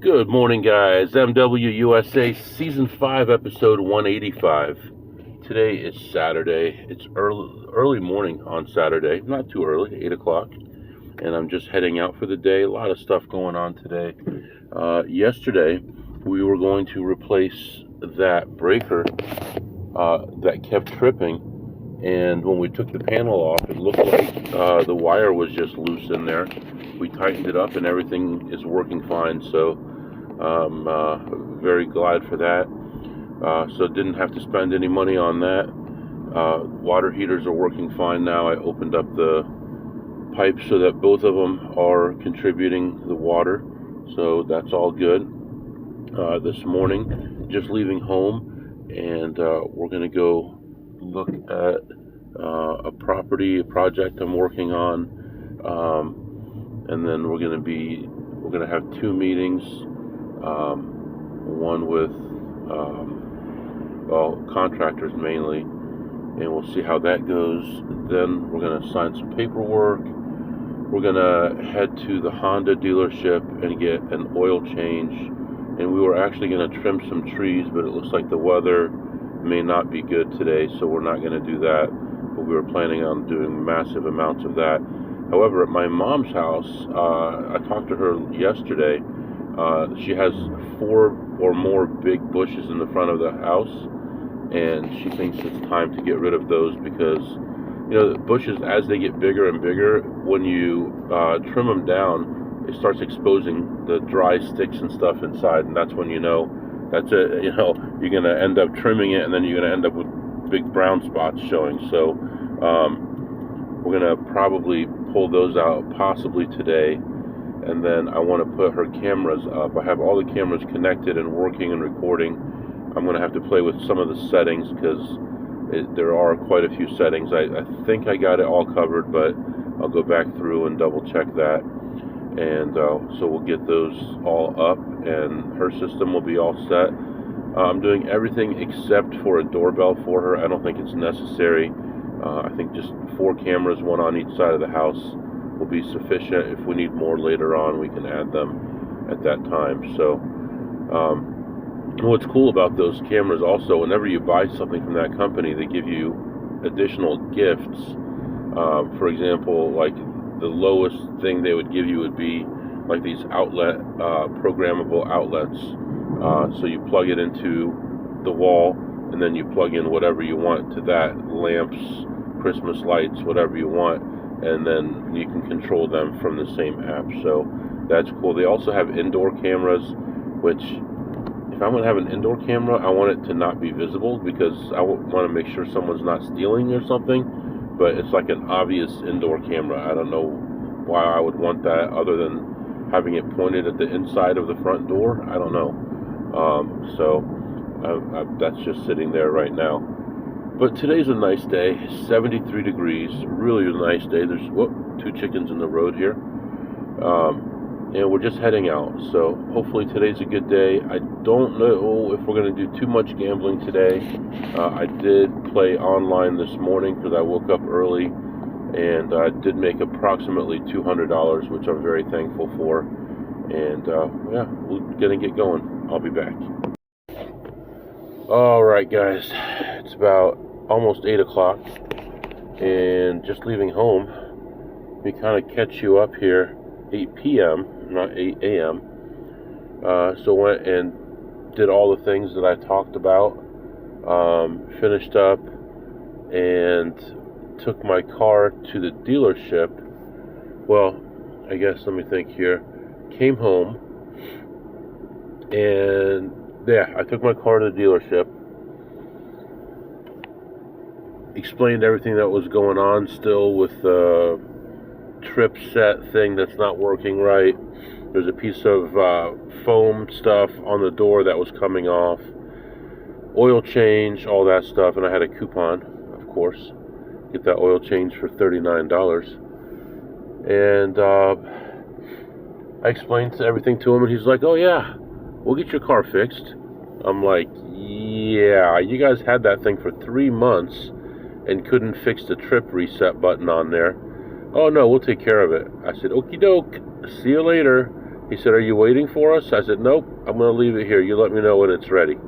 Good morning, guys. MWUSA Season 5, Episode 185. Today is Saturday. It's early morning on Saturday. Not too early, 8 o'clock. And I'm just heading out for the day. A lot of stuff going on today. Yesterday, we were going to replace that breaker that kept tripping. And when we took the panel off, it looked like the wire was just loose in there. We tightened it up and everything is working fine. So I'm very glad for that. So didn't have to spend any money on that. Water heaters are working fine now. I opened up the pipes so that both of them are contributing the water. So that's all good. This morning, just leaving home, and we're going to go look at a project I'm working on, and then we're going to have two meetings, one with contractors mainly, and we'll see how that goes. Then we're going to sign some paperwork. We're going to head to the Honda dealership and get an oil change, and we were actually going to trim some trees, but it looks like the weather may not be good today, so we're not going to do that, but we were planning on doing massive amounts of that. However, at my mom's house, I talked to her yesterday. She has 4 or more big bushes in the front of the house, and she thinks it's time to get rid of those because, the bushes, as they get bigger and bigger, when you trim them down, it starts exposing the dry sticks and stuff inside, and that's when that's it. You're going to end up trimming it, and then you're going to end up with big brown spots showing. So we're going to probably pull those out possibly today, and then I want to put her cameras up. I have all the cameras connected and working and recording. I'm going to have to play with some of the settings because there are quite a few settings. I think I got it all covered, but I'll go back through and double check that. And so we'll get those all up, and her system will be all set. I'm doing everything except for a doorbell for her. I don't think it's necessary. I think just 4 cameras, one on each side of the house, will be sufficient. If we need more later on, we can add them at that time. So what's cool about those cameras also, whenever you buy something from that company, they give you additional gifts. For example, like the lowest thing they would give you would be like these programmable outlets. So you plug it into the wall, and then you plug in whatever you want to that, lamps, Christmas lights, whatever you want, and then you can control them from the same app. So that's cool. They also have indoor cameras, which if I'm going to have an indoor camera, I want it to not be visible because I want to make sure someone's not stealing or something. But it's like an obvious indoor camera. I don't know why I would want that other than having it pointed at the inside of the front door. I don't know. So that's just sitting there right now. But today's a nice day. 73 degrees. Really a nice day. There's 2 chickens in the road here. And we're just heading out. So hopefully today's a good day. I don't know if we're going to do too much gambling today. I did play online this morning because I woke up early, and I did make approximately $200, which I'm very thankful for. And we're going to get going. I'll be back. Alright, guys. It's about almost 8 o'clock, and just leaving home. We kind of catch you up here 8 p.m., not 8 a.m. So went and did all the things that I talked about, finished up, and took my car to the dealership. Well, I guess, let me think here. Came home, and I took my car to the dealership, explained everything that was going on still with the trip set thing that's not working right. There's a piece of foam stuff on the door that was coming off, oil change, all that stuff, and I had a coupon, of course, get that oil change for $39. And I explained everything to him, and he's like, oh yeah, we'll get your car fixed. I'm like, yeah, you guys had that thing for 3 months and couldn't fix the trip reset button on there. Oh no, we'll take care of it. I said, okie doke, see you later. He said, "Are you waiting for us?" I said, "Nope, I'm going to leave it here. You let me know when it's ready."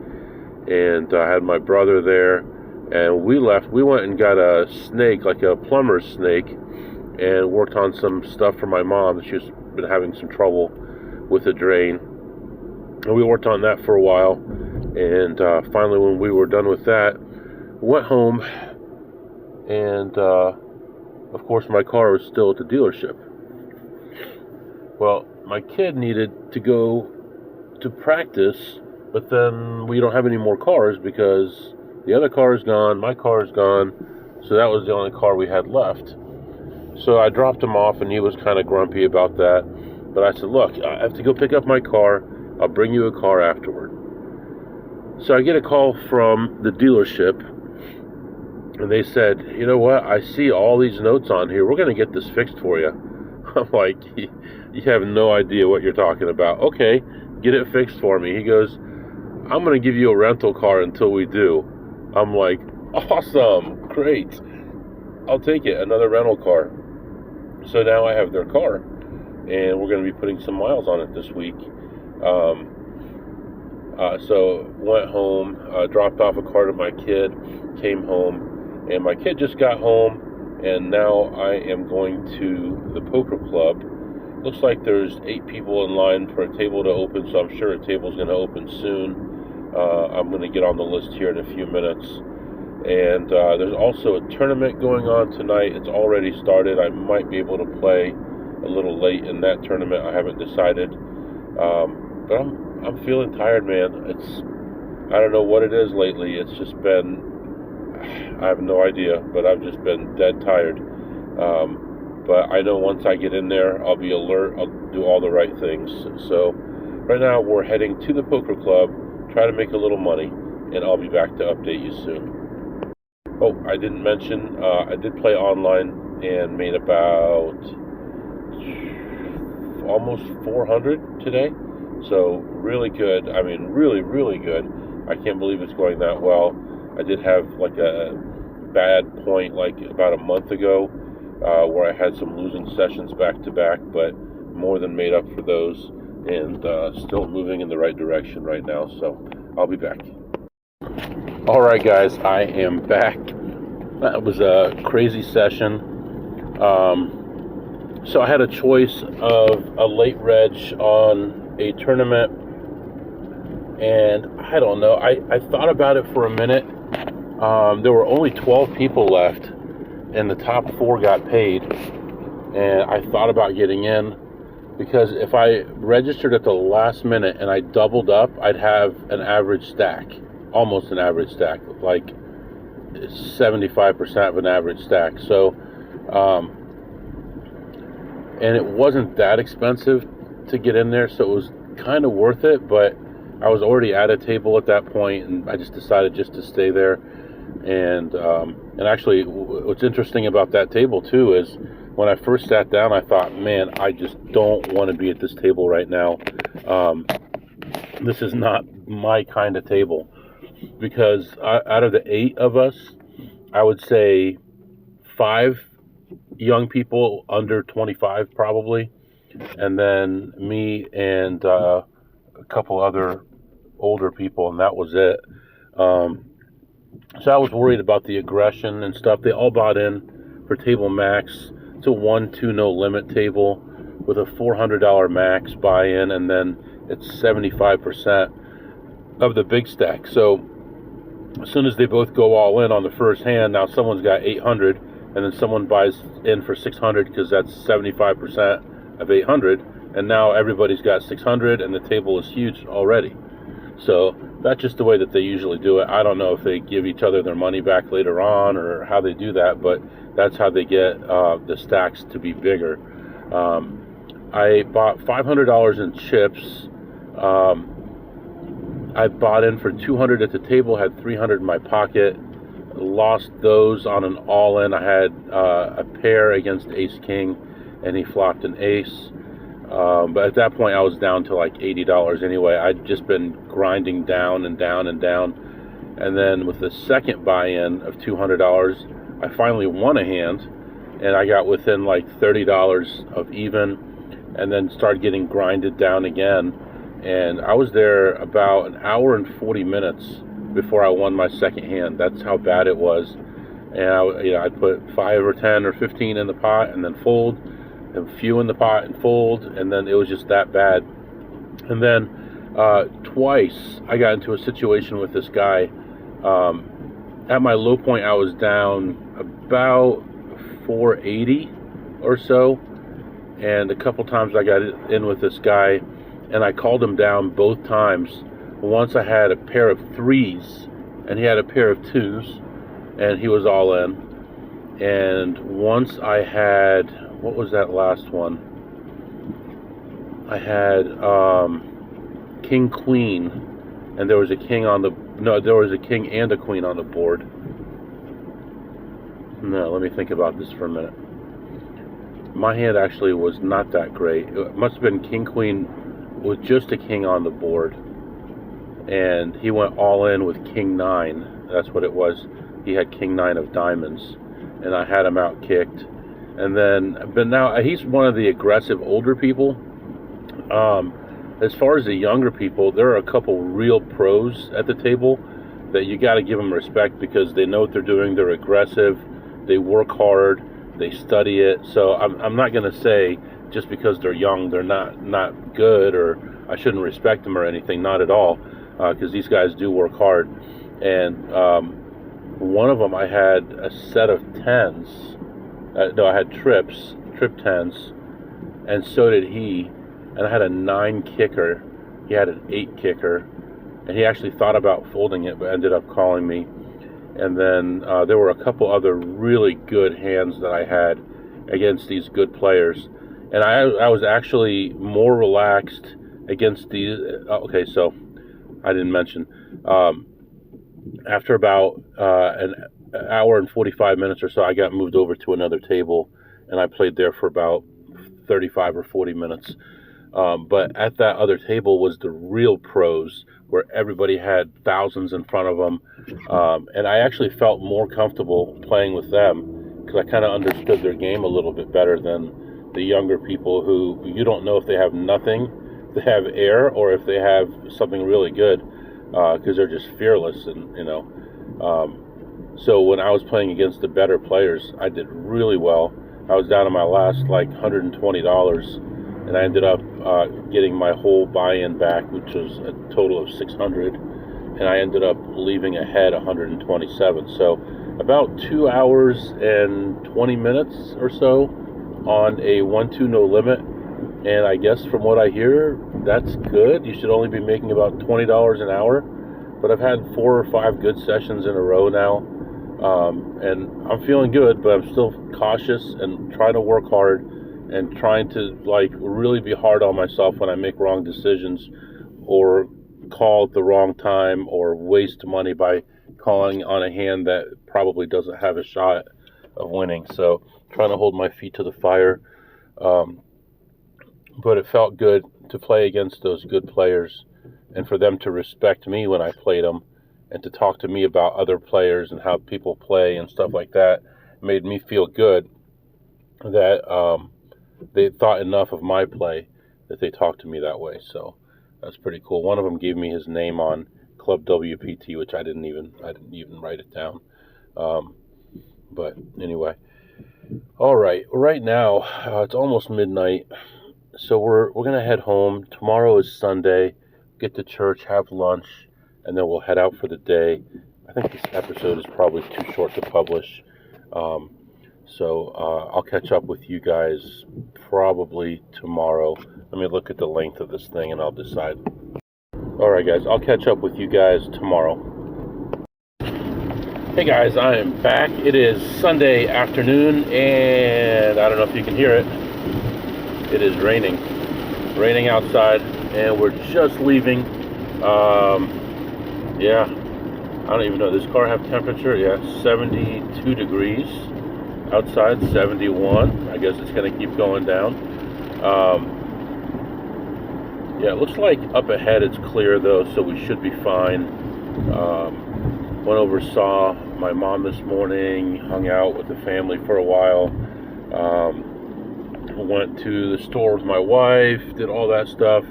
And I had my brother there, and we left. We went and got a snake, like a plumber's snake, and worked on some stuff for my mom. She's been having some trouble with the drain. And we worked on that for a while. And finally, when we were done with that, went home. And, of course, my car was still at the dealership. Well, my kid needed to go to practice, but then we don't have any more cars because the other car is gone, my car is gone, so that was the only car we had left. So I dropped him off, and he was kind of grumpy about that, but I said, "Look, I have to go pick up my car. I'll bring you a car afterward." So I get a call from the dealership, and they said, "You know what, I see all these notes on here. We're going to get this fixed for you." I'm like, "You have no idea what you're talking about." "Okay, get it fixed for me." He goes, "I'm going to give you a rental car until we do." I'm like, "Awesome, great. I'll take it, another rental car." So now I have their car, and we're going to be putting some miles on it this week. So went home, dropped off a car to my kid, came home, and my kid just got home, and now I am going to the poker club. Looks like there's 8 people in line for a table to open, so I'm sure a table's going to open soon. I'm going to get on the list here in a few minutes. And there's also a tournament going on tonight. It's already started. I might be able to play a little late in that tournament. I haven't decided. But I'm feeling tired, man. I don't know what it is lately. It's just been, I have no idea, but I've just been dead tired. But I know once I get in there, I'll be alert. I'll do all the right things. So right now we're heading to the poker club, try to make a little money, and I'll be back to update you soon. Oh, I didn't mention, I did play online and made about almost 400 today. So really good. I mean, really, really good. I can't believe it's going that well. I did have like a bad point like about a month ago where I had some losing sessions back to back, but more than made up for those, and still moving in the right direction right now. So I'll be back. All right, guys, I am back. That was a crazy session. So I had a choice of a late reg on a tournament, and I don't know. I thought about it for a minute. There were only 12 people left, and the top 4 got paid. And I thought about getting in, because if I registered at the last minute and I doubled up, I'd have an average stack. Almost an average stack, like 75% of an average stack. So, and it wasn't that expensive to get in there, so it was kind of worth it, but I was already at a table at that point, and I just decided just to stay there. And actually, what's interesting about that table too is when I first sat down, I thought, man, I just don't want to be at this table right now. This is not my kind of table. Because out of the 8 of us, I would say 5 young people under 25 probably, and then me and a couple other older people, and that was it. So I was worried about the aggression and stuff. They all bought in for table max. It's a 1-2 no limit table with a $400 max buy-in, and then it's 75% of the big stack. So as soon as they both go all in on the first hand, now someone's got 800, and then someone buys in for 600 because that's 75% of 800, and now everybody's got 600, and the table is huge already. So that's just the way that they usually do it. I don't know if they give each other their money back later on or how they do that, but that's how they get the stacks to be bigger. I bought $500 in chips. I bought in for 200 at the table, had 300 in my pocket. Lost those on an all-in. I had a pair against ace-king, and he flopped an ace. But at that point, I was down to like $80 anyway. I'd just been grinding down and down and down. And then with the second buy-in of $200, I finally won a hand, and I got within like $30 of even. and then started getting grinded down again. And I was there about an hour and 40 minutes before I won my second hand. That's how bad it was. And I'd put 5 or 10 or 15 in the pot and then fold, and a few in the pot and fold, and then it was just that bad. And then twice I got into a situation with this guy. At my low point, I was down about 480 or so, and a couple times I got in with this guy, and I called him down both times. Once I had a pair of 3s, and he had a pair of 2s, and he was all in. And once I had, what was that last one? I had King Queen, and there was a king on the, no, there was a king and a queen on the board. No, let me think about this for a minute. My hand actually was not that great. It must have been King Queen with just a king on the board, and he went all in with King 9. That's what it was. He had King 9 of diamonds, and I had him out kicked. And then, but now he's one of the aggressive older people. As far as the younger people, there are a couple real pros at the table that you got to give them respect, because they know what they're doing. They're aggressive. They work hard. They study it. So I'm not going to say just because they're young they're not good, or I shouldn't respect them or anything. Not at all, because these guys do work hard. And one of them, I had a set of 10s. No, I had trip 10s, and so did he. And I had a 9 kicker. He had an 8 kicker, and he actually thought about folding it, but ended up calling me. And then there were a couple other really good hands that I had against these good players, and I was actually more relaxed against these. Okay, so I didn't mention, after about an hour and 45 minutes or so, I got moved over to another table, and I played there for about 35 or 40 minutes. But at that other table was the real pros, where everybody had thousands in front of them. And I actually felt more comfortable playing with them, because I kind of understood their game a little bit better than the younger people, who you don't know if they have nothing, if they have air, or if they have something really good, because they're just fearless. And so when I was playing against the better players, I did really well. I was down to my last like $120, and I ended up getting my whole buy-in back, which was a total of $600, and I ended up leaving ahead $127. So about 2 hours and 20 minutes or so on a 1-2 no limit. And I guess from what I hear, that's good. You should only be making about $20 an hour. But I've had 4 or 5 good sessions in a row now, and I'm feeling good, but I'm still cautious and trying to work hard, and trying to like really be hard on myself when I make wrong decisions, or call at the wrong time, or waste money by calling on a hand that probably doesn't have a shot of winning. So trying to hold my feet to the fire. But it felt good to play against those good players, and for them to respect me when I played them, and to talk to me about other players and how people play and stuff like that, made me feel good that they thought enough of my play that they talked to me that way. So that's pretty cool. One of them gave me his name on Club WPT, which I didn't even write it down. But anyway, all right. Right now it's almost midnight, so we're gonna head home. Tomorrow is Sunday. Get to church, have lunch, and then we'll head out for the day. I think this episode is probably too short to publish. So I'll catch up with you guys probably tomorrow. Let me look at the length of this thing and I'll decide. Alright guys, I'll catch up with you guys tomorrow. Hey guys, I am back. It is Sunday afternoon, and I don't know if you can hear it. It is raining. Raining outside, and we're just leaving. Yeah, I don't even know. Does this car have temperature? Yeah, 72 degrees. Outside, 71. I guess it's going to keep going down. Yeah, it looks like up ahead it's clear though, so we should be fine. Went over, saw my mom this morning, hung out with the family for a while. went to the store with my wife, did all that stuff.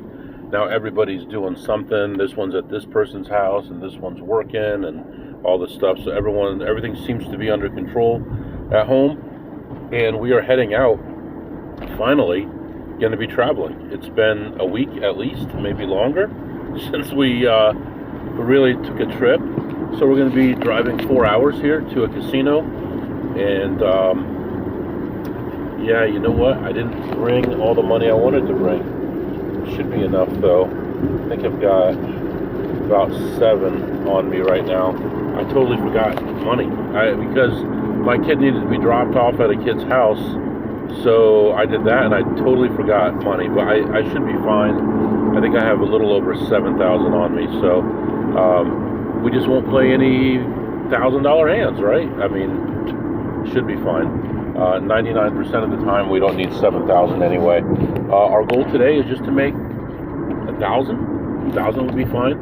Now everybody's doing something. This one's at this person's house, and this one's working, and all this stuff. So everything seems to be under control at home, and we are heading out. Finally, going to be traveling. It's been a week at least, maybe longer, since we really took a trip. So we're going to be driving 4 hours here to a casino, and yeah, you know what? I didn't bring all the money I wanted to bring. Should be enough though. I think I've got about 7 on me right now. I totally forgot money because my kid needed to be dropped off at a kid's house, so I did that and I totally forgot money. But I should be fine. I think I have a little over 7,000 on me, so we just won't play any $1,000 hands, right? I mean, should be fine. 99% of the time we don't need 7,000 anyway. Our goal today is just to make 1,000. 1,000 would be fine.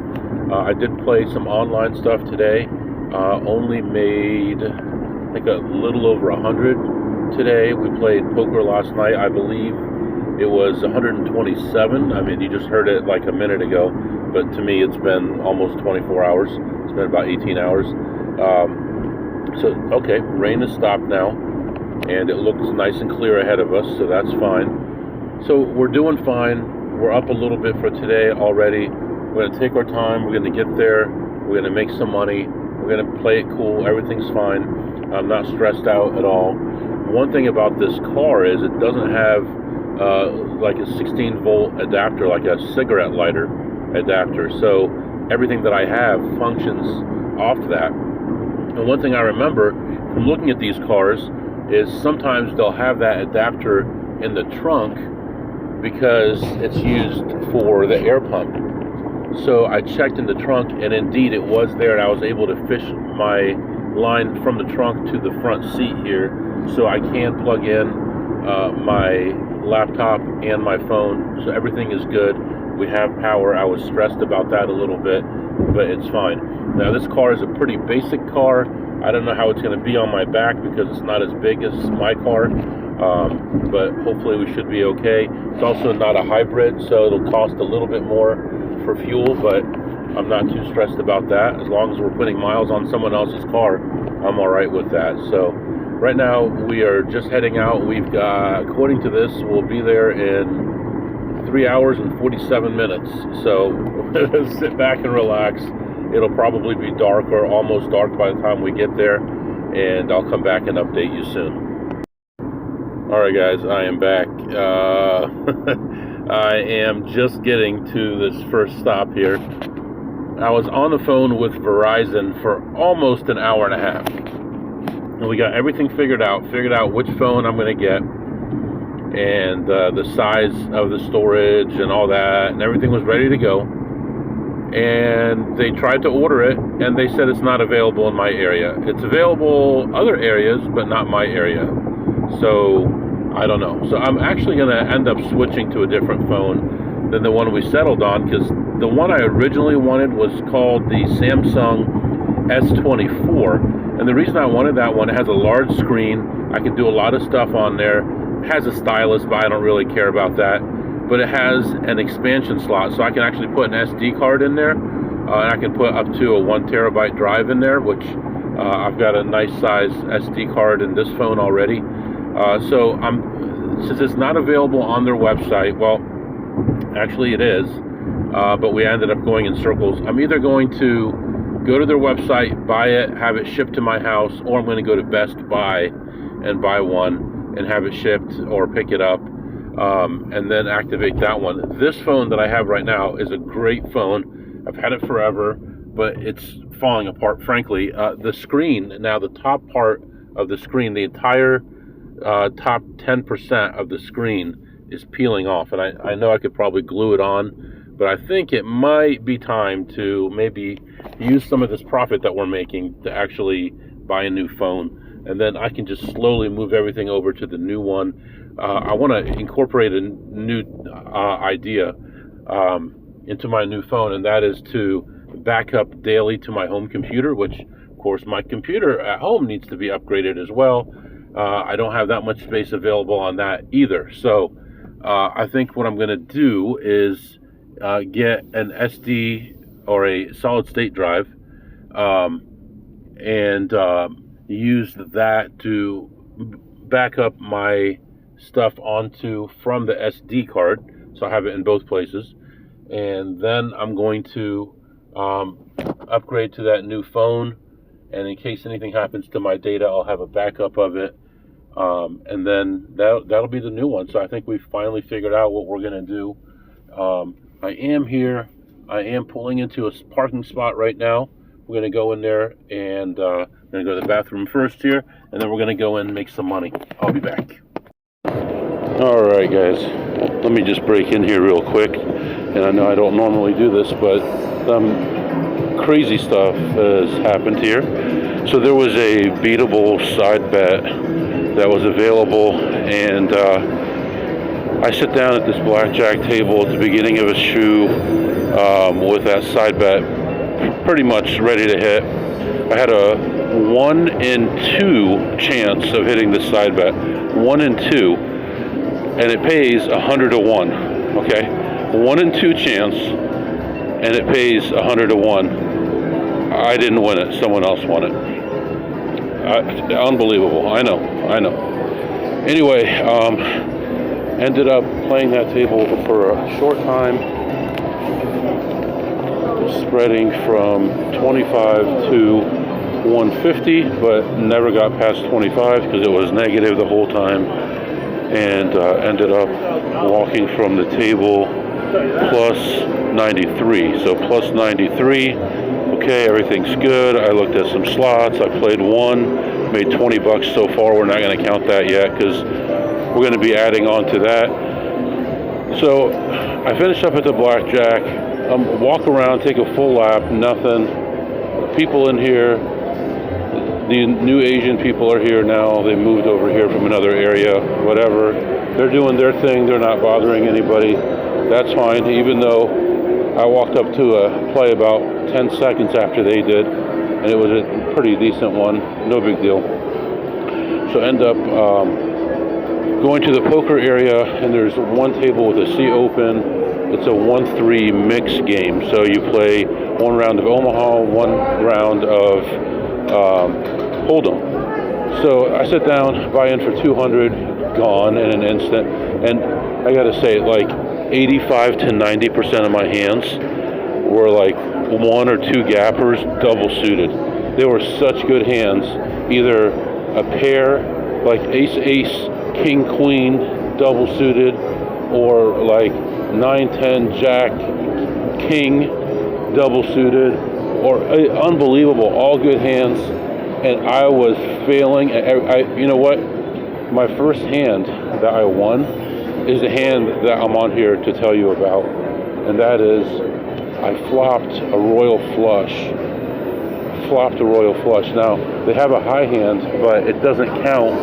I did play some online stuff today. Only made, I think, a little over 100 today. We played poker last night. I believe it was 127. I mean, you just heard it like a minute ago, but to me it's been almost 24 hours. It's been about 18 hours. So, okay, rain has stopped now, and it looks nice and clear ahead of us, so that's fine. So we're doing fine. We're up a little bit for today already. We're going to take our time. We're going to get there. We're going to make some money. We're going to play it cool. Everything's fine. I'm not stressed out at all. One thing about this car is it doesn't have like a 16-volt adapter, like a cigarette lighter adapter. So everything that I have functions off that. And one thing I remember from looking at these cars is sometimes they'll have that adapter in the trunk because it's used for the air pump. So I checked in the trunk, and indeed it was there, and I was able to fish my line from the trunk to the front seat here, so I can plug in my laptop and my phone, so everything is good. We have power. I was stressed about that a little bit, but it's fine. Now this car is a pretty basic car. I don't know how it's going to be on my back because it's not as big as my car, but hopefully we should be okay. It's also not a hybrid, so it'll cost a little bit more for fuel, but I'm not too stressed about that. As long as we're putting miles on someone else's car, I'm all right with that. So right now we are just heading out. We've got, according to this, we'll be there in 3 hours and 47 minutes. So sit back and relax. It'll probably be dark or almost dark by the time we get there, and I'll come back and update you soon. All right, guys, I am back. I am just getting to this first stop here. I was on the phone with Verizon for almost an hour and a half, and we got everything figured out which phone I'm going to get, and the size of the storage and all that, and everything was ready to go. And they tried to order it, and they said it's not available in my area. It's available other areas, but not my area. So I don't know. So I'm actually going to end up switching to a different phone than the one we settled on, because the one I originally wanted was called the Samsung S24. And the reason I wanted that one, it has a large screen. I can do a lot of stuff on there. It has a stylus, but I don't really care about that. But it has an expansion slot, so I can actually put an SD card in there, and I can put up to a 1 terabyte drive in there, which I've got a nice size SD card in this phone already. So since it's not available on their website, well, actually it is, but we ended up going in circles. I'm either going to go to their website, buy it, have it shipped to my house, or I'm going to go to Best Buy and buy one and have it shipped or pick it up. And then activate that one. This phone that I have right now is a great phone. I've had it forever, but it's falling apart, frankly. The screen, now the top part of the screen, the entire top 10% of the screen is peeling off. And I know I could probably glue it on, but I think it might be time to maybe use some of this profit that we're making to actually buy a new phone. And then I can just slowly move everything over to the new one. I want to incorporate a new idea into my new phone, and that is to back up daily to my home computer, which, of course, my computer at home needs to be upgraded as well. I don't have that much space available on that either. So I think what I'm going to do is get an SD or a solid state drive, and use that to back up my stuff onto from the SD card. So I have it in both places. And then I'm going to upgrade to that new phone. And in case anything happens to my data, I'll have a backup of it. And then that'll be the new one. So I think we've finally figured out what we're going to do. I am here. I am pulling into a parking spot right now. We're going to go in there and we're going to go to the bathroom first here. And then we're going to go in and make some money. I'll be back. All right, guys. Let me just break in here real quick. And I know I don't normally do this, but crazy stuff has happened here. So there was a beatable side bet that was available, and I sit down at this blackjack table at the beginning of a shoe with that side bet pretty much ready to hit. I had a 1 in 2 chance of hitting this side bet, 1 in 2, and it pays 100 to 1. Okay, 1 in 2 chance, and it pays 100 to 1. I didn't win it; someone else won it. Unbelievable. I know. Anyway, ended up playing that table for a short time, spreading from 25 to 150, but never got past 25 because it was negative the whole time, and ended up walking from the table plus 93. So plus 93. Okay, everything's good. I looked at some slots. I played one, made 20 bucks so far. We're not going to count that yet because we're going to be adding on to that. So I finished up at the blackjack. Walk around, take a full lap, nothing. People in here, the new Asian people are here now. They moved over here from another area, whatever. They're doing their thing. They're not bothering anybody. That's fine, even though I walked up to a play about 10 seconds after they did, and it was a pretty decent one. No big deal. So end up going to the poker area, and there's one table with a C open. It's a 1-3 mix game. So you play one round of Omaha, one round of Hold'em. So I sit down, buy in for 200, gone in an instant. And I got to say, like 85 to 90% of my hands were like 1 or 2 gappers, double suited. They were such good hands. Either a pair, like ace, king, queen, double suited, or like 9-10, jack, king, double suited, or unbelievable, all good hands. And I was failing. You know what? My first hand that I won is the hand that I'm on here to tell you about, and that is I flopped a royal flush. Now they have a high hand, but it doesn't count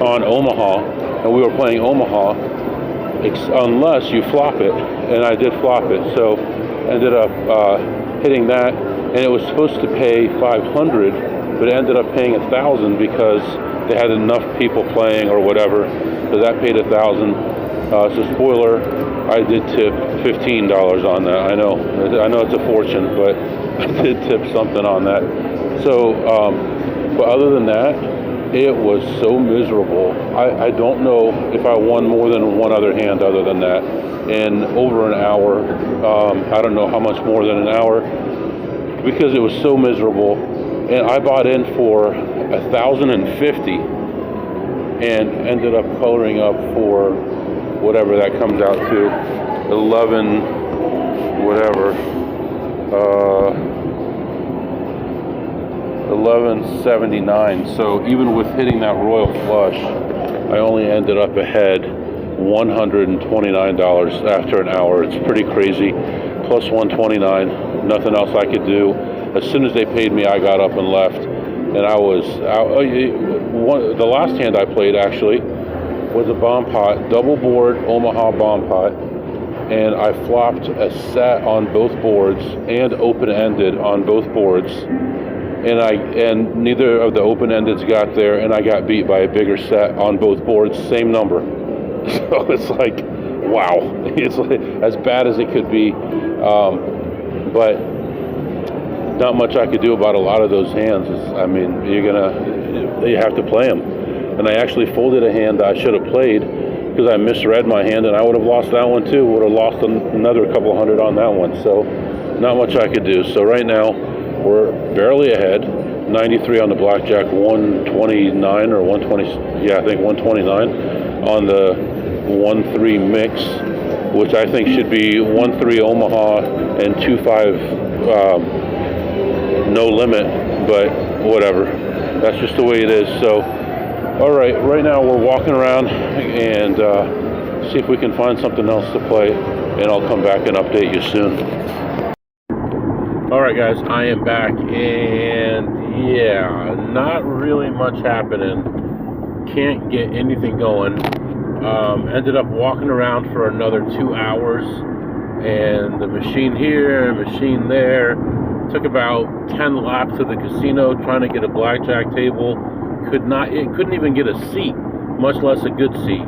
on Omaha, and we were playing Omaha unless you flop it, and I did flop it. So ended up hitting that, and it was supposed to pay 500, but it ended up paying 1,000 because they had enough people playing or whatever. So that paid 1,000. So spoiler, I did tip $15 on that. I know it's a fortune, but I did tip something on that. So, but other than that, it was so miserable. I don't know if I won more than one other hand other than that in over an hour. I don't know how much more than an hour because it was so miserable. And I bought in for 1,050 and ended up coloring up for whatever that comes out to, 11 whatever, 1179. So even with hitting that royal flush, I only ended up ahead $129 after an hour. It's pretty crazy. Plus 129, nothing else I could do. As soon as they paid me, I got up and left. And I was out. The last hand I played actually was a bomb pot, double board Omaha bomb pot, and I flopped a set on both boards and open-ended on both boards, and neither of the open-endeds got there, and I got beat by a bigger set on both boards, same number. So it's like, wow, it's like, as bad as it could be, but not much I could do about a lot of those hands. I mean, you have to play them. And I actually folded a hand that I should have played because I misread my hand, and I would have lost that one too. Would have lost another couple hundred on that one. So not much I could do. So right now we're barely ahead. 93 on the blackjack, 129 or 120. Yeah, I think 129 on the 1-3 mix, which I think should be 1-3 Omaha and 2-5 no limit, but whatever. That's just the way it is. So, all right, right now we're walking around and see if we can find something else to play, and I'll come back and update you soon. All right, guys, I am back, and yeah, not really much happening. Can't get anything going. Ended up walking around for another 2 hours, and the machine here, machine there. Took about 10 laps of the casino trying to get a blackjack table. Couldn't even get a seat, much less a good seat.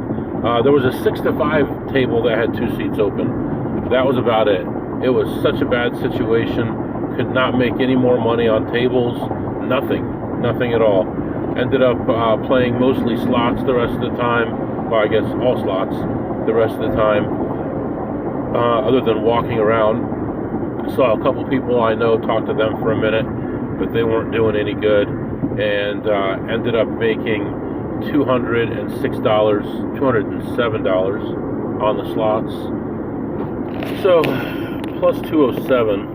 There was a 6-5 table that had 2 seats open. That was about it. It was such a bad situation. Could not make any more money on tables. Nothing at all. Ended up playing mostly slots the rest of the time. Well, I guess all slots the rest of the time, other than walking around. Saw a couple people I know, talked to them for a minute, but they weren't doing any good, and ended up making $206, $207 on the slots. So plus 207,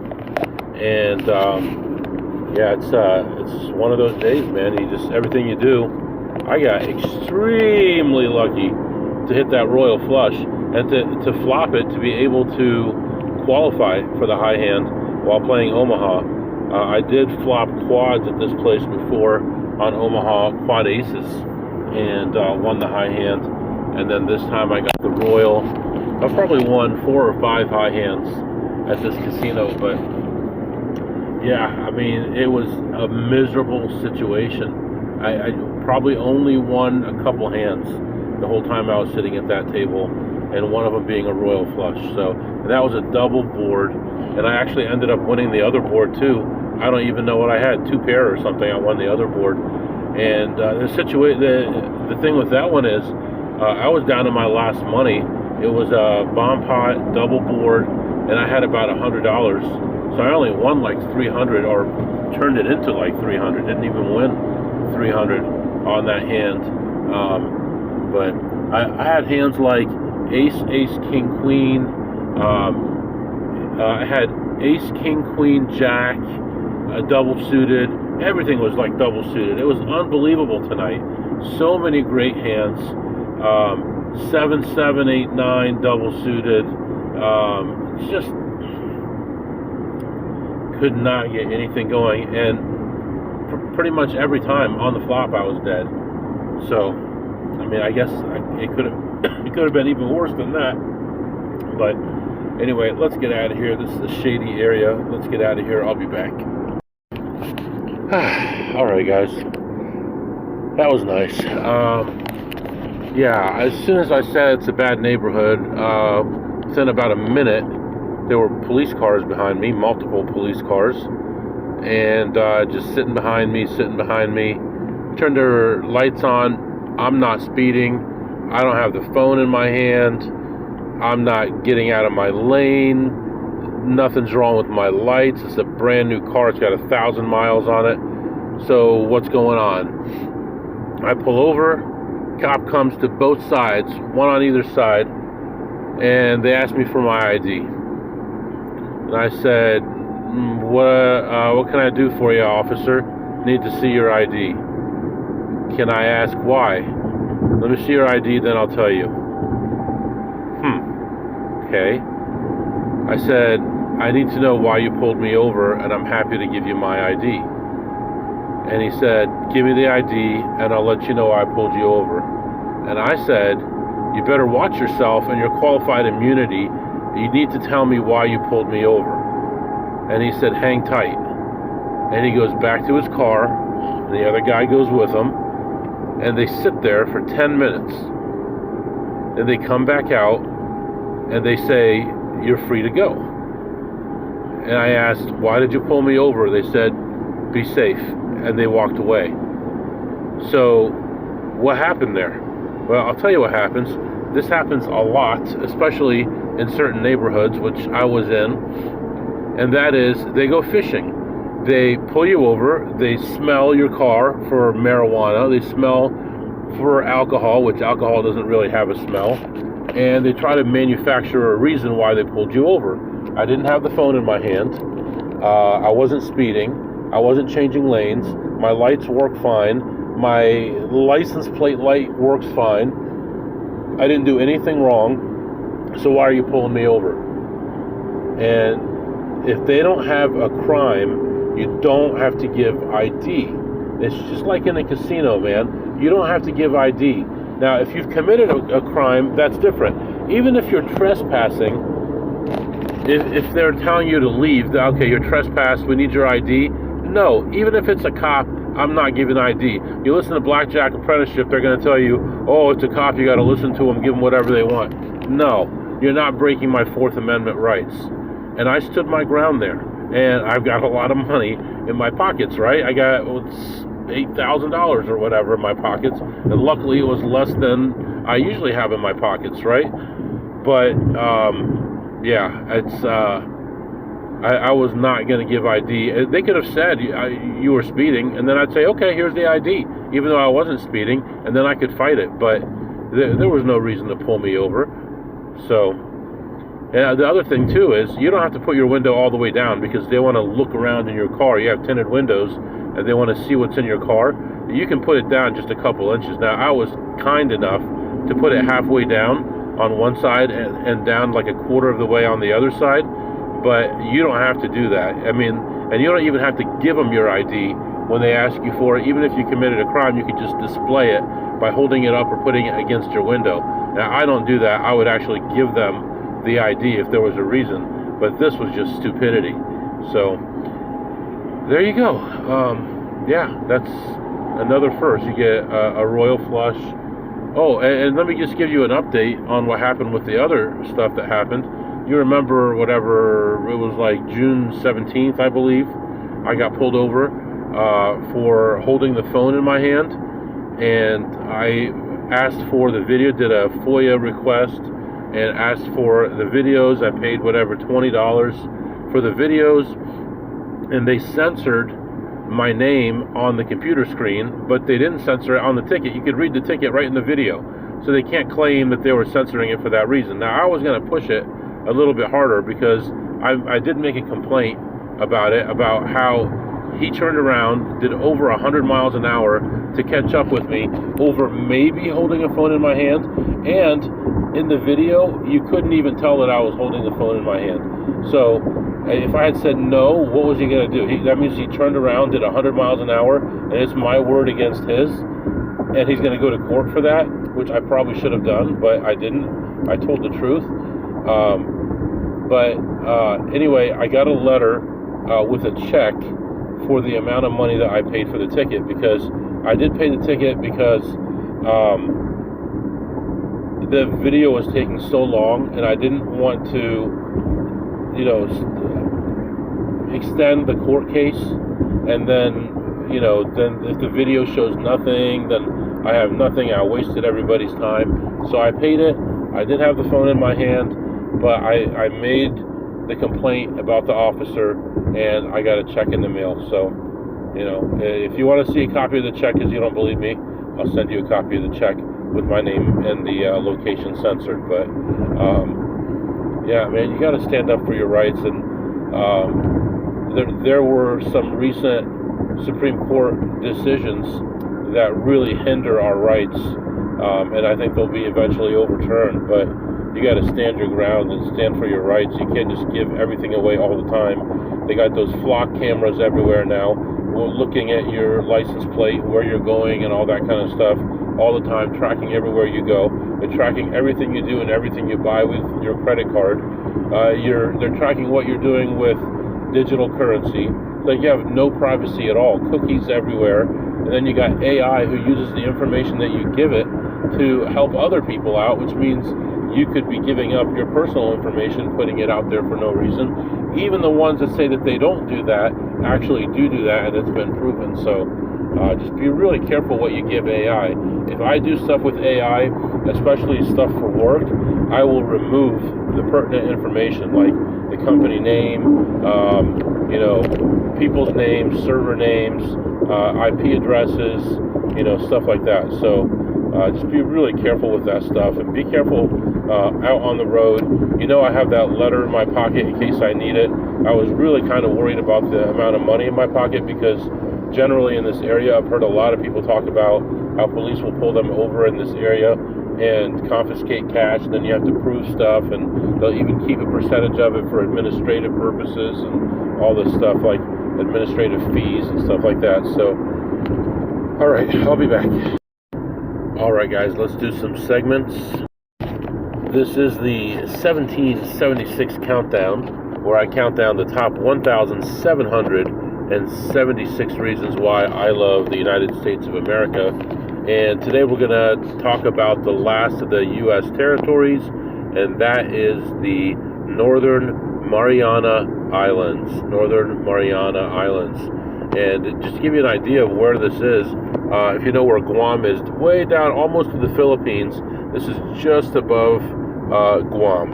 and yeah, it's one of those days, man. Everything you do. I got extremely lucky to hit that royal flush and to flop it to be able to qualify for the high hand while playing Omaha. I did flop quads at this place before on Omaha, quad aces, and won the high hand. And then this time I got the royal. I probably won 4 or 5 high hands at this casino, but yeah, I mean, it was a miserable situation. I probably only won a couple hands the whole time I was sitting at that table, and one of them being a royal flush. So that was a double board, and I actually ended up winning the other board too. I don't even know what I had, 2 pair or something. I won the other board, and the thing with that one is I was down to my last money. It was a bomb pot double board, and I had about $100. So I only won like 300, or turned it into like 300. Didn't even win 300 on that hand. But I had hands like ace, king, queen. I had ace, king, queen, jack, double suited. Everything was like double suited. It was unbelievable tonight. So many great hands. 7, 7, 8, 9, double suited. Just could not get anything going, and pretty much every time on the flop I was dead. So, I mean, I guess it could have been even worse than that. But anyway, let's get out of here. This is a shady area. Let's get out of here. I'll be back. All right, guys. That was nice. Yeah, as soon as I said it's a bad neighborhood, within about a minute, there were police cars behind me, multiple police cars, and just sitting behind me. Turned their lights on. I'm not speeding. I don't have the phone in my hand. I'm not getting out of my lane. Nothing's wrong with my lights. It's a brand new car. It's got 1,000 miles on it. So what's going on? I pull over. Cop comes to both sides, one on either side, and they asked me for my ID. And I said, what can I do for you, officer? Need to see your ID. Can I ask why? Let me see your ID, then I'll tell you. Okay. I said, I need to know why you pulled me over, and I'm happy to give you my ID. And he said, give me the ID, and I'll let you know I pulled you over. And I said, you better watch yourself and your qualified immunity. You need to tell me why you pulled me over. And he said, hang tight. And he goes back to his car, and the other guy goes with him, and they sit there for 10 minutes. And they come back out, and they say, "You're free to go." And I asked, "Why did you pull me over?" They said, "Be safe." And they walked away. So what happened there? Well, I'll tell you what happens. This happens a lot, especially in certain neighborhoods, which I was in. And that is, they go fishing. They pull you over. They smell your car for marijuana. They smell for alcohol, which alcohol doesn't really have a smell. And they try to manufacture a reason why they pulled you over. I didn't have the phone in my hand. I wasn't speeding. I wasn't changing lanes. My lights work fine. My license plate light works fine. I didn't do anything wrong. So why are you pulling me over? And if they don't have a crime, you don't have to give ID. It's just like in a casino, man. You don't have to give ID. Now, if you've committed a crime, that's different. Even if you're trespassing, if they're telling you to leave, okay, you're trespassed, we need your ID. No, even if it's a cop, I'm not giving ID. You listen to Blackjack Apprenticeship, they're going to tell you, oh, it's a cop, you got to listen to them, give them whatever they want. No, you're not breaking my Fourth Amendment rights. And I stood my ground there. And I've got a lot of money in my pockets, right? I got $8,000 or whatever in my pockets. And luckily it was less than I usually have in my pockets, right? But, yeah, it's... I was not going to give ID. They could have said you were speeding, and then I'd say, okay, here's the ID, even though I wasn't speeding, and then I could fight it. But there was no reason to pull me over. So, and the other thing, too, is you don't have to put your window all the way down because they want to look around in your car. You have tinted windows, and they want to see what's in your car. You can put it down just a couple inches. Now, I was kind enough to put it halfway down on one side and down like a quarter of the way on the other side. But you don't have to do that. I mean, and you don't even have to give them your ID when they ask you for it. Even if you committed a crime, you could just display it by holding it up or putting it against your window. Now, I don't do that. I would actually give them the ID if there was a reason. But this was just stupidity. So, there you go. Yeah, that's another first. You get a royal flush. Oh, and let me just give you an update on what happened with the other stuff that happened. You remember whatever, it was like June 17th, I believe, I got pulled over for holding the phone in my hand, and I asked for the video, did a FOIA request, and asked for the videos. I paid whatever, $20 for the videos, and they censored my name on the computer screen, but they didn't censor it on the ticket. You could read the ticket right in the video, so they can't claim that they were censoring it for that reason. Now, I was going to push it a little bit harder because I did make a complaint about it, about how he turned around, did over 100 miles an hour to catch up with me over maybe holding a phone in my hand. And in the video, you couldn't even tell that I was holding the phone in my hand. So if I had said no, what was he going to do? That means he turned around, did 100 miles an hour, and it's my word against his. And he's going to go to court for that, which I probably should have done, but I didn't. I told the truth. Anyway, I got a letter with a check for the amount of money that I paid for the ticket, because I did pay the ticket because the video was taking so long, and I didn't want to, extend the court case, and then if the video shows nothing, then I have nothing. I wasted everybody's time. So I paid it. I did have the phone in my hand, but I made the complaint about the officer, and I got a check in the mail. So, if you want to see a copy of the check because you don't believe me, I'll send you a copy of the check with my name and the location censored. But, yeah, man, you got to stand up for your rights. And there were some recent Supreme Court decisions that really hinder our rights, and I think they'll be eventually overturned. But you got to stand your ground and stand for your rights. You can't just give everything away all the time. They got those flock cameras everywhere now. We're looking at your license plate, where you're going, and all that kind of stuff all the time, tracking everywhere you go. They're tracking everything you do and everything you buy with your credit card. They're tracking what you're doing with digital currency. like you have no privacy at all, cookies everywhere, and then you got AI who uses the information that you give it to help other people out, which means you could be giving up your personal information, putting it out there for no reason. Even the ones that say that they don't do that actually do that, and it's been proven. So just be really careful what you give AI. If I do stuff with AI, especially stuff for work, I will remove the pertinent information, like the company name, people's names, server names, IP addresses, stuff like that. So just be really careful with that stuff, and be careful out on the road. I have that letter in my pocket in case I need it. I was really kind of worried about the amount of money in my pocket, because generally in this area, I've heard a lot of people talk about how police will pull them over in this area and confiscate cash, and then you have to prove stuff, and they'll even keep a percentage of it for administrative purposes and all this stuff, like administrative fees and stuff like that. So, all right, I'll be back. All right, guys, let's do some segments. This is the 1776 countdown, where I count down the top 1,776 reasons why I love the United States of America. And today we're going to talk about the last of the U.S. territories, and that is the Northern Mariana Islands. Northern Mariana Islands. And just to give you an idea of where this is, if you know where Guam is, way down almost to the Philippines, this is just above Guam.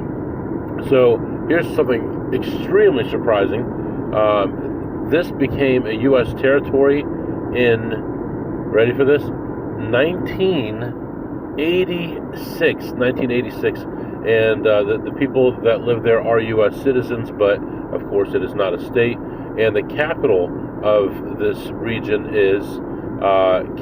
So here's something extremely surprising. This became a U.S. territory in, ready for this, 1986, and the people that live there are U.S. citizens, but of course it is not a state. And the capital of this region is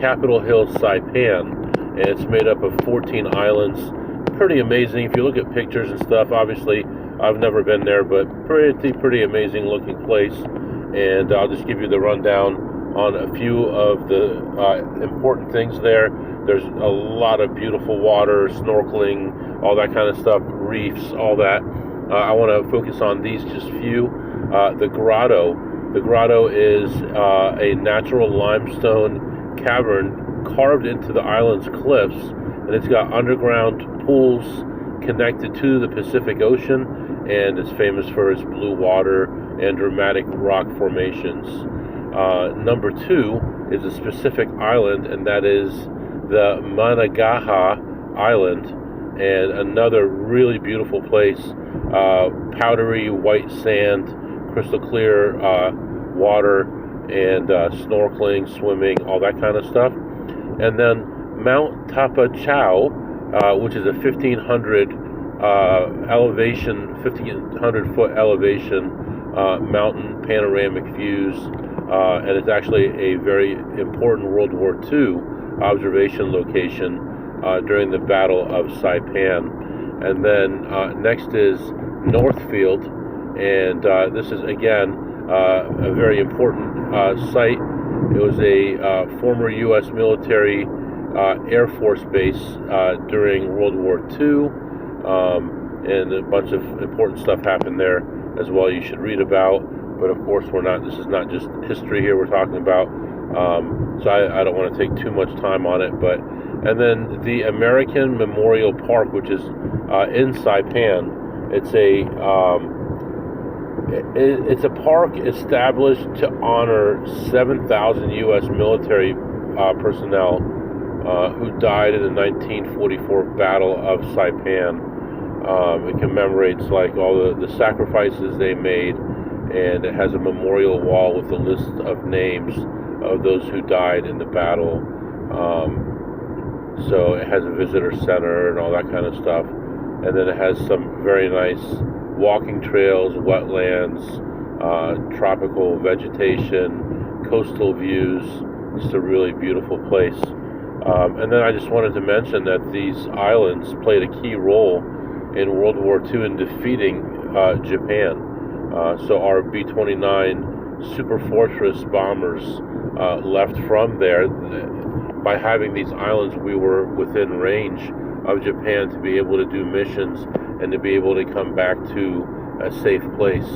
Capitol Hill, Saipan, and it's made up of 14 islands. Pretty amazing. If you look at pictures and stuff, obviously I've never been there, but pretty amazing looking place. And I'll just give you the rundown on a few of the important things there. There's a lot of beautiful water, snorkeling, all that kind of stuff, reefs, all that. I want to focus on these just few. The grotto. The grotto is a natural limestone cavern carved into the island's cliffs, and it's got underground pools connected to the Pacific Ocean, and it's famous for its blue water and dramatic rock formations. Number 2 is a specific island, and that is the Managaha Island, and another really beautiful place. Powdery white sand, crystal clear water, and snorkeling, swimming, all that kind of stuff. And then Mount Tapachao, which is a 1,500 foot elevation mountain panoramic views, and it's actually a very important World War II observation location during the Battle of Saipan. And then next is Northfield, and this is again a very important site. It was a former U.S. military Air Force base during World War II, and a bunch of important stuff happened there as well you should read about. But of course, this is not just history here we're talking about, so I don't want to take too much time on it. And then the American Memorial Park, which is in Saipan. It's a park established to honor 7,000 U.S. military personnel who died in the 1944 Battle of Saipan. It commemorates all the sacrifices they made, and it has a memorial wall with a list of names of those who died in the battle. So it has a visitor center and all that kind of stuff. And then it has some very nice walking trails, wetlands, tropical vegetation, coastal views. It's a really beautiful place. And then I just wanted to mention that these islands played a key role in World War II in defeating Japan. So our B-29 Super Fortress bombers left from there. By having these islands, we were within range of Japan to be able to do missions and to be able to come back to a safe place.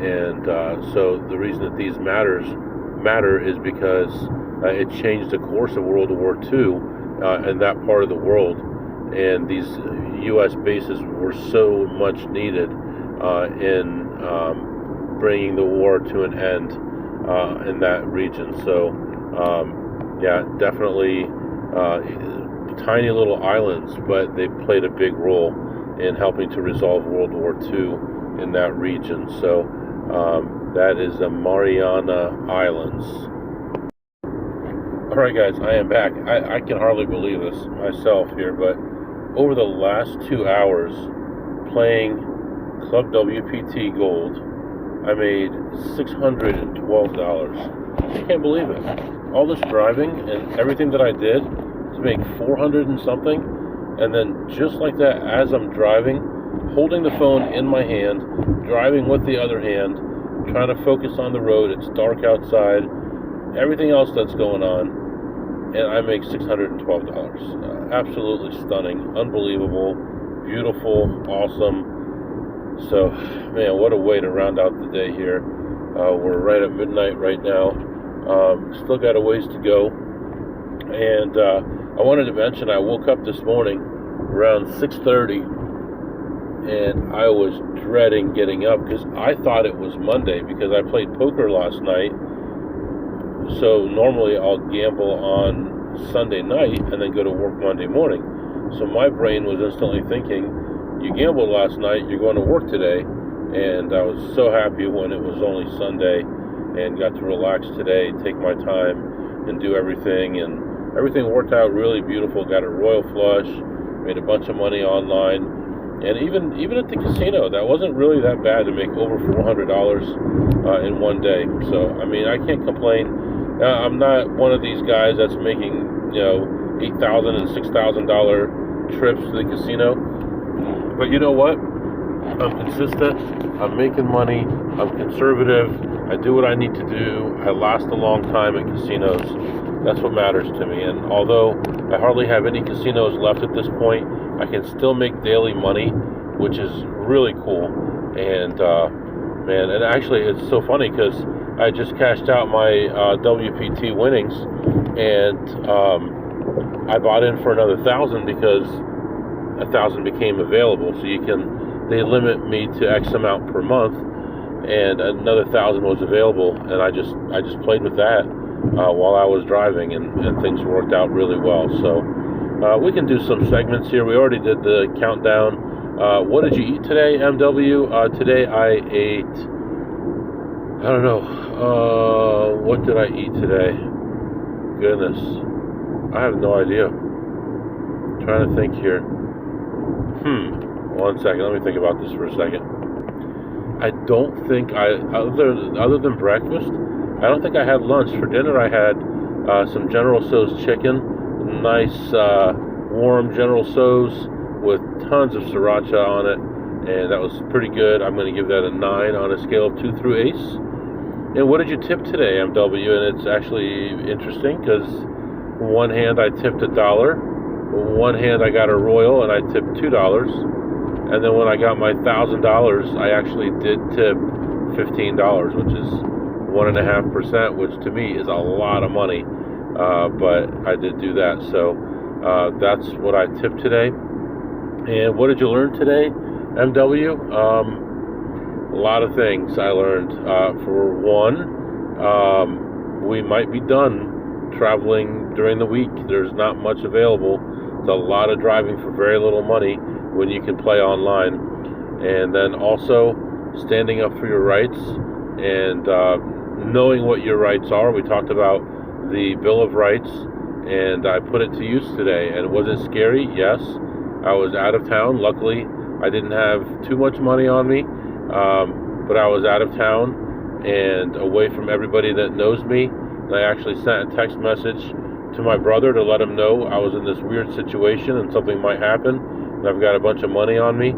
And so the reason that these matter is because it changed the course of World War II in that part of the world, and these U.S. bases were so much needed in bringing the war to an end in that region. So yeah, definitely tiny little islands, but they played a big role in helping to resolve World War II in that region. So that is the Mariana Islands. Alright guys, I am back. I can hardly believe this myself here, but over the last 2 hours playing Club WPT Gold, I made $612. I can't believe it. All this driving and everything that I did to make 400 and something, and then just like that, as I'm driving, holding the phone in my hand, driving with the other hand, trying to focus on the road. It's dark outside, everything else that's going on, and I make $612. Absolutely stunning, unbelievable, beautiful, awesome. So, man, what a way to round out the day here. We're right at midnight right now. Still got a ways to go. And I wanted to mention I woke up this morning around 6:30, and I was dreading getting up because I thought it was Monday because I played poker last night. So normally I'll gamble on Sunday night and then go to work Monday morning. So my brain was instantly thinking, you gambled last night, you're going to work today. And I was so happy when it was only Sunday and got to relax today, take my time and do everything. And everything worked out really beautiful. Got a royal flush, made a bunch of money online. And even at the casino, that wasn't really that bad to make over $400 in one day. So, I mean, I can't complain. I'm not one of these guys that's making, $8,000 and $6,000 trips to the casino. But you know what? I'm consistent. I'm making money. I'm conservative. I do what I need to do. I last a long time in casinos. That's what matters to me. And although I hardly have any casinos left at this point, I can still make daily money, which is really cool. And man, and actually it's so funny because I just cashed out my WPT winnings, and I bought in for another 1,000 because 1,000 became available. So they limit me to X amount per month, and another 1,000 was available, and I just played with that while I was driving, and things worked out really well. So we can do some segments here. We already did the countdown. What did you eat today, MW? Today I ate, I don't know, what did I eat today? Goodness, I have no idea. I'm trying to think here. 1 second, let me think about this for a second. I don't think other than breakfast, I don't think I had lunch. For dinner I had some General Tso's chicken, nice warm General Tso's with tons of sriracha on it, and that was pretty good. I'm going to give that a 9 on a scale of 2 through ace. And what did you tip today, MW? And it's actually interesting because one hand I tipped $1, one hand I got a royal and I tipped $2, and then when I got my $1,000 I actually did tip $15, which is 1.5%, which to me is a lot of money, but I did do that. So that's what I tipped today. And what did you learn today, MW? A lot of things I learned. For one, we might be done traveling during the week. There's not much available. It's a lot of driving for very little money when you can play online. And then also standing up for your rights and knowing what your rights are. We talked about the Bill of Rights, and I put it to use today. And was it scary? Yes. I was out of town. Luckily, I didn't have too much money on me, but I was out of town and away from everybody that knows me. And I actually sent a text message to my brother to let him know I was in this weird situation and something might happen, and I've got a bunch of money on me.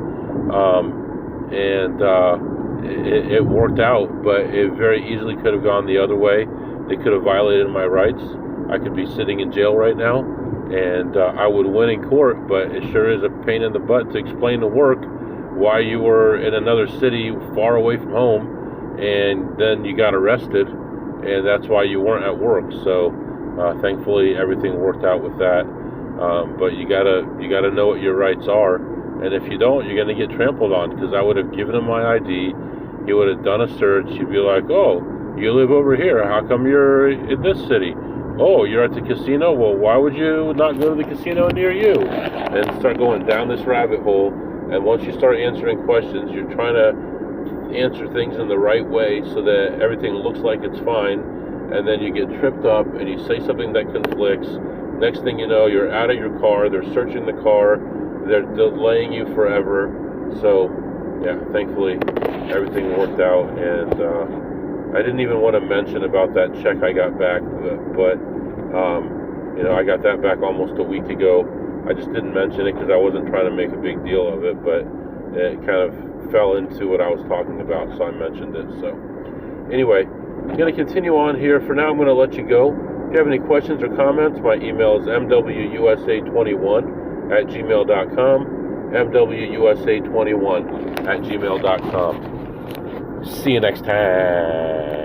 It worked out, but it very easily could have gone the other way. They could have violated my rights. I could be sitting in jail right now, and I would win in court, but it sure is a pain in the butt to explain to work why you were in another city far away from home and then you got arrested, and that's why you weren't at work. So thankfully everything worked out with that. But you gotta know what your rights are, and if you don't, you're gonna get trampled on. Because I would have given him my ID, he would have done a search. He'd be like, "Oh, you live over here. How come you're in this city? Oh, you're at the casino. Well, why would you not go to the casino near you?" And start going down this rabbit hole. And once you start answering questions, you're trying to answer things in the right way so that everything looks like it's fine, and then you get tripped up and you say something that conflicts. Next thing you know, you're out of your car, they're searching the car, they're delaying you forever. So yeah, thankfully everything worked out. And I didn't even want to mention about that check I got back, but I got that back almost a week ago. I just didn't mention it because I wasn't trying to make a big deal of it, but it kind of fell into what I was talking about, so I mentioned it. So anyway, I'm going to continue on here. For now, I'm going to let you go. If you have any questions or comments, my email is mwusa21@gmail.com, mwusa21@gmail.com. See you next time.